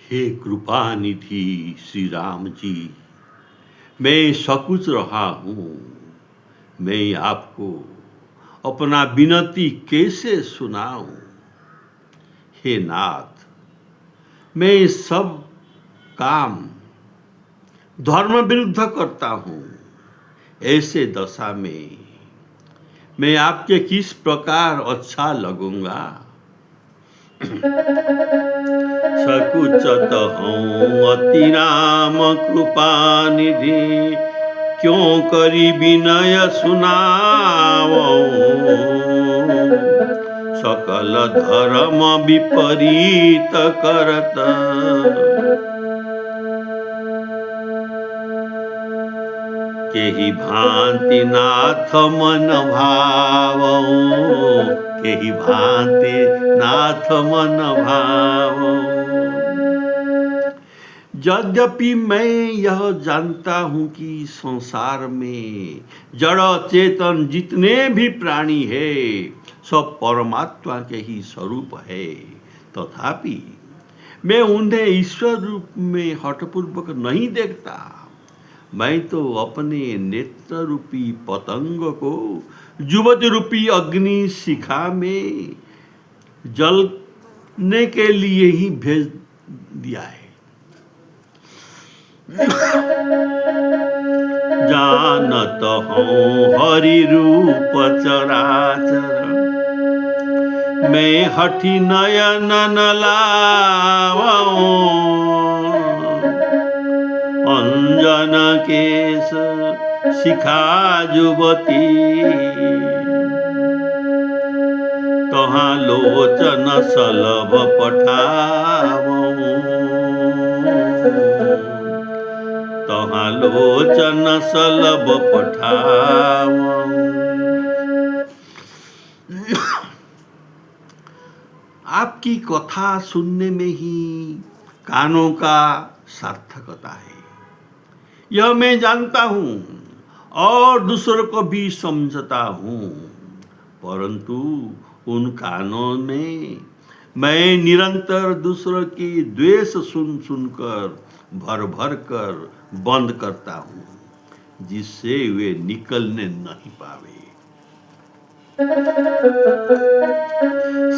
हे कृपा निधि श्री राम जी, मैं सकुच रहा हूँ। मैं आपको अपना विनती कैसे सुनाऊं। हे नाथ, मैं सब काम धर्म विरुद्ध करता हूँ। ऐसे दशा में मैं आपके किस प्रकार अच्छा लगूंगा। सकुचत हूँ अति राम कृपा निधि, क्यों करी विनय सुनावो। सकल धर्म विपरीत करत, केहि भांति नाथ मन भावो। केहि भांति नाथ मन भावो। यद्यपि मैं यह जानता हूँ कि संसार में जड़ चेतन जितने भी प्राणी है सब परमात्मा के ही स्वरूप है, तथापि मैं उन्हें ईश्वर रूप में हठपूर्वक नहीं देखता। मैं तो अपने नेत्र रूपी पतंग को युवती रूपी अग्नि शिखा में जलने के लिए ही भेज दिया है। जानत हूँ हरि रूप चराचर, मैं हठी नयन न लावो। अंजन केश शिखा युवती, तहाँ लोचन सलभ पठावो। तहाँ लोचन सलभ पठावो। आपकी कथा सुनने में ही कानों का सार्थकता है, यह मैं जानता हूँ और दूसरों को भी समझता हूँ। परंतु उन कानों में मैं निरंतर दूसरों की द्वेष सुन सुनकर भर भर कर बंद करता हूँ, जिससे वे निकलने नहीं पावे।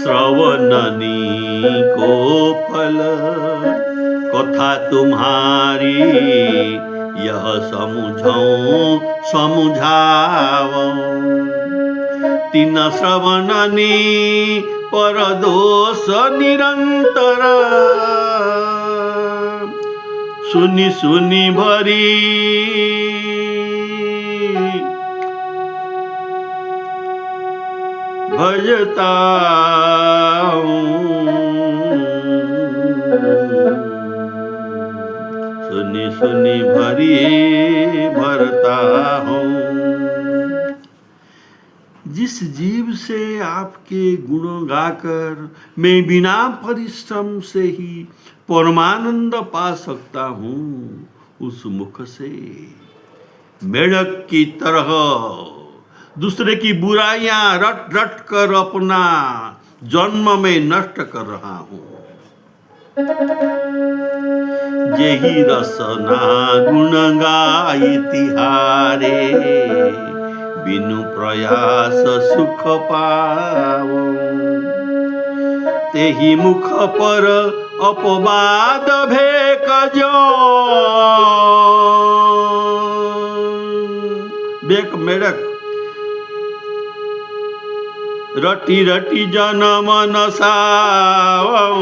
श्रवणनी को फल कथा तुम्हारी, यह समझाओ समझाओ। तीन श्रवणनी पर दोष निरंतर, सुनी सुनी भरी भजता हूँ। सुनी सुनी भरी भरता हूँ। जिस जीव से आपके गुण गाकर मैं बिना परिश्रम से ही परमानंद पा सकता हूँ, उस मुख से मेढक की तरह दूसरे की बुराइयां रट रट कर अपना जन्म में नष्ट कर रहा हूँ। जेहि रसना गुण गाई तिहारे, बिनु प्रयास सुख पाओ। तेहि मुख पर अपवाद भेक जो, बेक मेढक रटी रटी जनम नसाओ।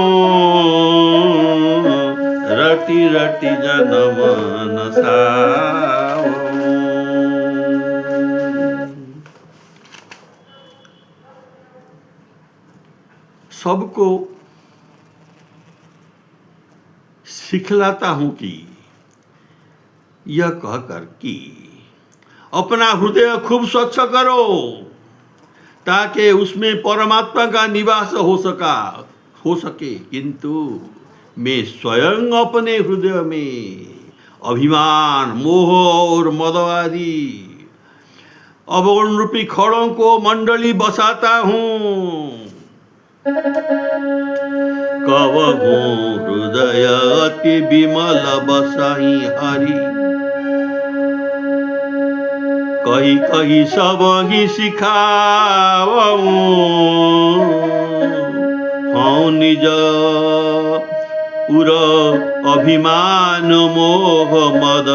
रटी रटी जनम नसाओ। सबको सिखलाता हूं कि यह कहकर कि अपना हृदय खूब स्वच्छ करो, ताकि उसमें परमात्मा का निवास हो सके। किंतु मैं स्वयं अपने हृदय में अभिमान, मोह और मद आदि अवगुण रूपी खड़ों को मंडली बसाता हूँ। कवहु हृदय अति विमल बसहि हरि। कही कही सबहि सिखावऊं हूँ निज उर अभिमान मोह मद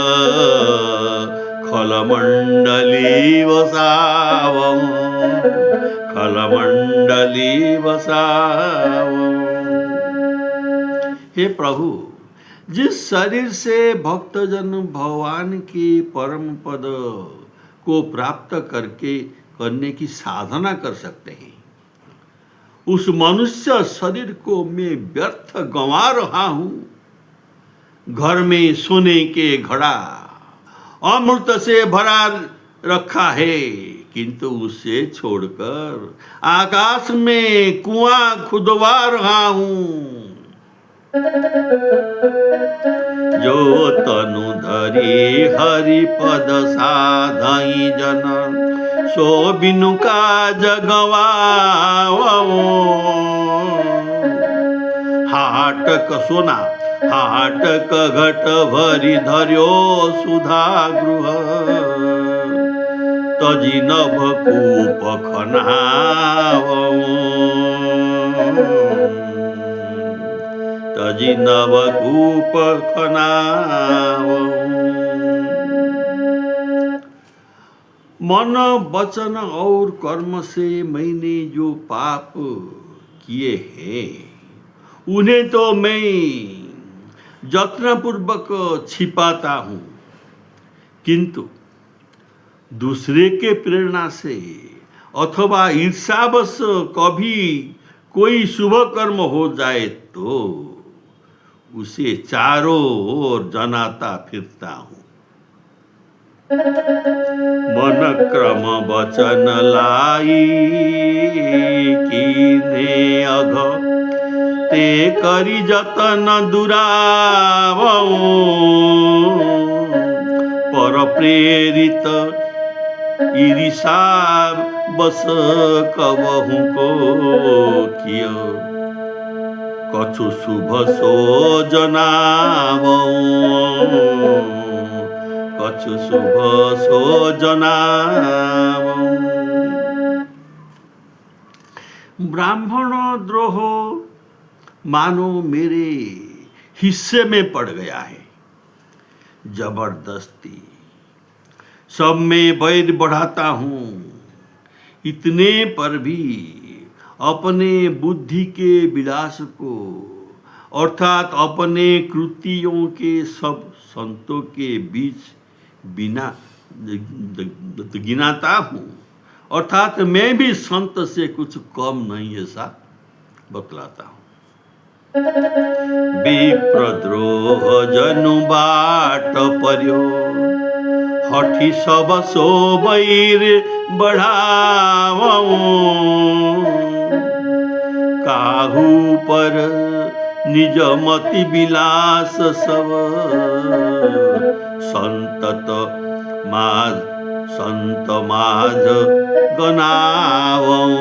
खलमंडली बसावऊं खलमंडली बसावऊं। हे प्रभु, जिस शरीर से भक्तजन भगवान के परम पद को प्राप्त करने की साधना कर सकते हैं, उस मनुष्य शरीर को मैं व्यर्थ गंवा रहा हूं। घर में सोने के घड़ा अमृत से भरा रखा है, किंतु उसे छोड़कर आकाश में कुआं खुदवा रहा हूं। जो तनु धरी हरि पद साधई जन, सो बिनु काज गवावऊं। हाटक सोना हाटक घट भरी धर्यो सुधा गृह, तजी नभ कूप खनावऊं तजी नभ कूप खनावऊं। मन वचन और कर्म से मैंने जो पाप किए हैं, उन्हें तो मैं यत्नपूर्वक छिपाता हूँ, किंतु दूसरे के प्रेरणा से अथवा ईर्ष्यावश कभी कोई शुभ कर्म हो जाए तो उसे चारों ओर जनाता फिरता हूँ। मन क्रम वचन लाई कीने अघ, ते करी जतन दुरावऊं। पर प्रेरित ईर्षा बस कबहु को किय, कछु शुभ सो जनावऊं कछु शुभ सो जनावऊं। ब्राह्मण द्रोह मानो मेरे हिस्से में पड़ गया है। जबरदस्ती सब में वैर बढ़ाता हूँ, इतने पर भी अपने बुद्धि के विलास को अर्थात अपने कृतियों के सब संतों के बीच बिना गिनाता हूँ, अर्थात मैं भी संत से कुछ कम नहीं ऐसा बतलाता हूँ। विप्रद्रोह जनु बाट पर्यो, हठी सब सो बैर बढ़ावऊं। काहू पर निज मति विलास सब, संत माझ गनावऊं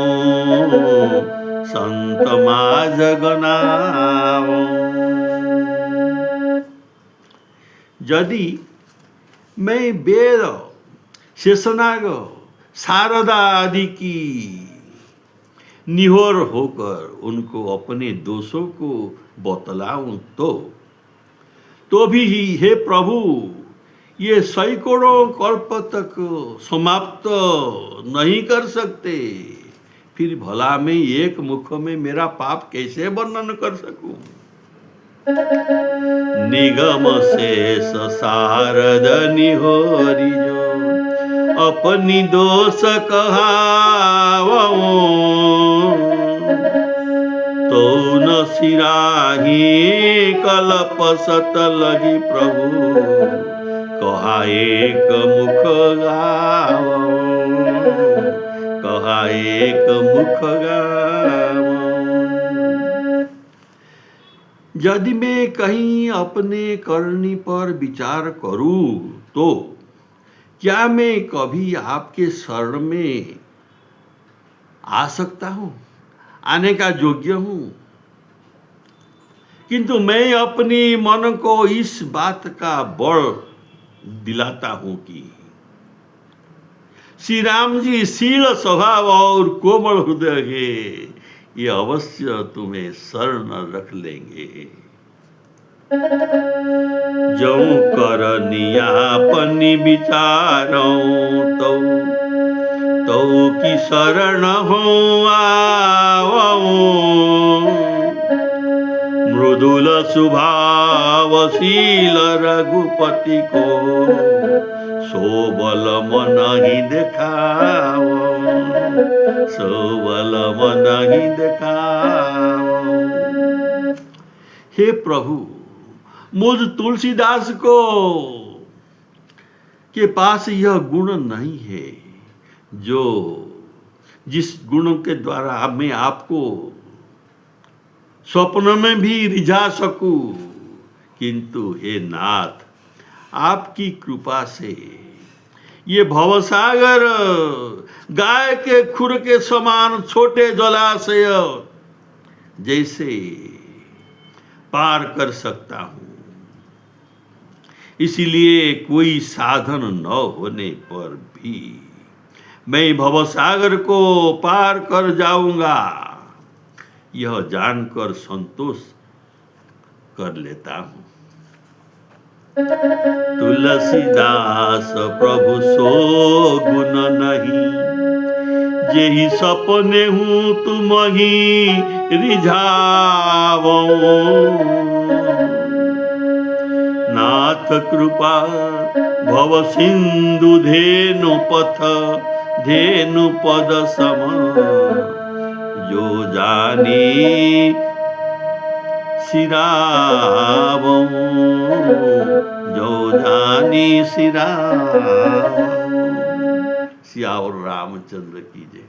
संत माझ गनावऊं। यदि मैं वेद शेषनाग शारदा आदि की निहोर होकर उनको अपने दोषों को बतलाऊं तो भी हे प्रभु, ये सैकड़ों कल्प तक समाप्त नहीं कर सकते। फिर भला मैं एक मुख में मेरा पाप कैसे वर्णन कर सकूं। निगम शेष शारद निहोरी जो, अपनी दोष कहावऊं। तो न सिराही कल्प सत लगी प्रभु, कहा एक मुख गावऊं कहा एक मुख गावऊं। यदि मैं कहीं अपने करनी पर विचार करूं तो क्या मैं कभी आपके शरण में आ सकता हूं, आने का योग्य हूं? किंतु मैं अपनी मन को इस बात का बल दिलाता हूं कि श्री राम जी शील स्वभाव और कोमल हृदय है, ये अवश्य तुम्हें शरण रख लेंगे। जो करनियापनि विचारो तो की शरण हो आवो। मृदुल स्वभावशील रघुपति को सोबल मन ही देखाओ, सोबल मन ही देखाओ। हे प्रभु, मुझ तुलसीदास को के पास यह गुण नहीं है जो जिस गुण के द्वारा मैं आपको स्वप्न में भी रिझा सकूं, किंतु हे नाथ, आपकी कृपा से ये भवसागर गाय के खुर के समान छोटे जलाशय जैसे पार कर सकता हूं। इसीलिए कोई साधन न होने पर भी मैं भवसागर को पार कर जाऊंगा, यह जानकर संतोष कर लेता हूं। तुलसीदास प्रभु सो गुण नहीं, जेहि सपने हूँ तुम ही रिझावो। नाथ कृपा भव सिंधु धेनु पथ, धेनु पद सम, जो जानी सिरावो, जो जानी सिरावो। सियावर रामचंद्र की जय।